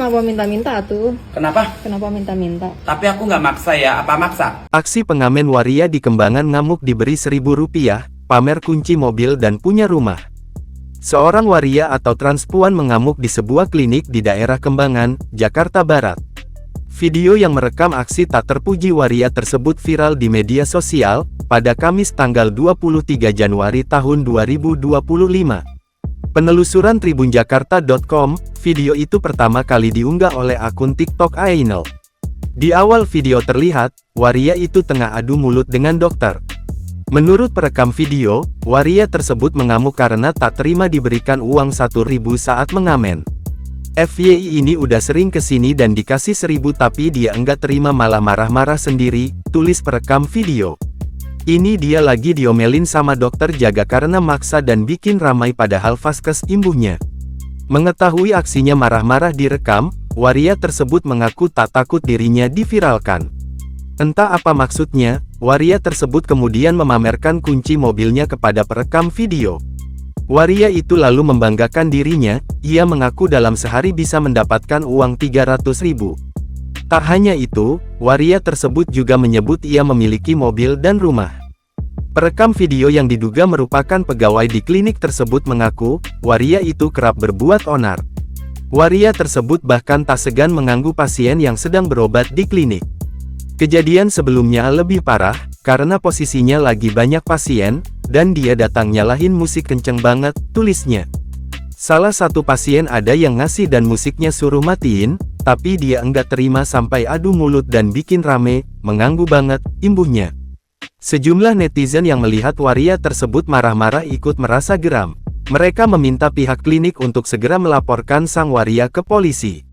kenapa minta-minta tuh? Kenapa? Kenapa minta-minta? Tapi aku nggak maksa ya, apa maksa? Aksi pengamen waria di Kembangan ngamuk diberi Rp1.000, pamer kunci mobil dan punya rumah. Seorang waria atau transpuan mengamuk di sebuah klinik di daerah Kembangan, Jakarta Barat. Video yang merekam aksi tak terpuji waria tersebut viral di media sosial, pada Kamis tanggal 23 Januari tahun 2025. Penelusuran tribunjakarta.com, video itu pertama kali diunggah oleh akun TikTok Ainel. Di awal video terlihat, waria itu tengah adu mulut dengan dokter. Menurut perekam video, waria tersebut mengamuk karena tak terima diberikan uang Rp1.000 saat mengamen. FYI ini udah sering kesini dan dikasih 1.000 tapi dia enggak terima malah marah-marah sendiri, tulis perekam video. Ini dia lagi diomelin sama dokter jaga karena maksa dan bikin ramai padahal vaskes imbuhnya. Mengetahui aksinya marah-marah direkam, waria tersebut mengaku tak takut dirinya diviralkan. Entah apa maksudnya, waria tersebut kemudian memamerkan kunci mobilnya kepada perekam video. Waria itu lalu membanggakan dirinya, ia mengaku dalam sehari bisa mendapatkan uang Rp300.000. Tak hanya itu, waria tersebut juga menyebut ia memiliki mobil dan rumah. Perekam video yang diduga merupakan pegawai di klinik tersebut mengaku, waria itu kerap berbuat onar. Waria tersebut bahkan tak segan mengganggu pasien yang sedang berobat di klinik. Kejadian sebelumnya lebih parah, karena posisinya lagi banyak pasien, dan dia datang nyalahin musik kenceng banget, tulisnya. Salah satu pasien ada yang ngasih dan musiknya suruh matiin, tapi dia enggak terima sampai adu mulut dan bikin rame, mengganggu banget, imbuhnya. Sejumlah netizen yang melihat waria tersebut marah-marah ikut merasa geram. Mereka meminta pihak klinik untuk segera melaporkan sang waria ke polisi.